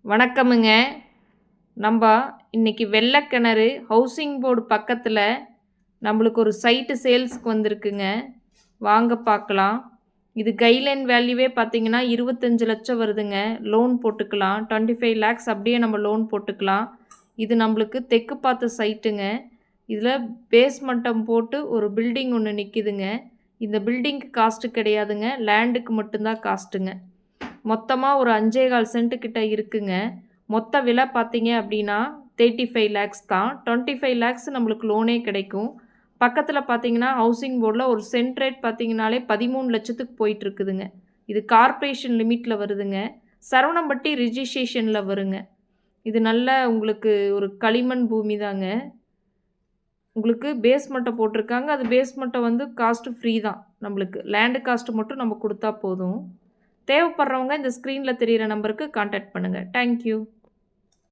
வணக்கமுங்க. நம்ம இன்னைக்கு வெள்ளக்கிணறு ஹவுசிங் போர்டு பக்கத்தில் நம்மளுக்கு ஒரு சைட்டு சேல்ஸுக்கு வந்திருக்குங்க. வாங்க பார்க்கலாம். இது கைட்லைன் வேல்யூவே பார்த்தீங்கன்னா 25 லட்சம் வருதுங்க. லோன் போட்டுக்கலாம். 25 லேக்ஸ் அப்படியே நம்ம லோன் போட்டுக்கலாம். இது நம்மளுக்கு தெற்கு பார்த்த சைட்டுங்க. இதில் பேஸ்மட்டம் போட்டு ஒரு பில்டிங் ஒன்று நிற்கிதுங்க. இந்த பில்டிங்க்கு காஸ்ட்டு கிடையாதுங்க, லேண்டுக்கு மட்டும்தான் காஸ்ட்டுங்க. மொத்தமாக ஒரு 5.25 சென்ட்டு கிட்ட இருக்குங்க. மொத்த விலை பார்த்தீங்க அப்படின்னா 35 லேக்ஸ் தான். 25 லேக்ஸ் நம்மளுக்கு லோனே கிடைக்கும். பக்கத்தில் பார்த்தீங்கன்னா ஹவுசிங் போர்டில் ஒரு சென்ட் ரேட் பார்த்தீங்கனாலே 13 லட்சத்துக்கு போயிட்டுருக்குதுங்க. இது கார்ப்பரேஷன் லிமிட்டில் வருதுங்க. சரவணம்பட்டி ரிஜிஸ்ட்ரேஷனில் வருங்க. இது நல்ல உங்களுக்கு ஒரு களிமண் பூமி தாங்க. உங்களுக்கு பேஸ்மெண்ட்டை போட்டிருக்காங்க. அது பேஸ்மெண்ட்டை வந்து காஸ்ட்டு ஃப்ரீ தான். நம்மளுக்கு லேண்டு காஸ்ட்டு மட்டும் நம்ம கொடுத்தா போதும். தேவைப்படுறவங்க இந்த ஸ்க்ரீனில் தெரிகிற நம்பருக்கு கான்டாக்ட் பண்ணுங்கள். தேங்க்யூ.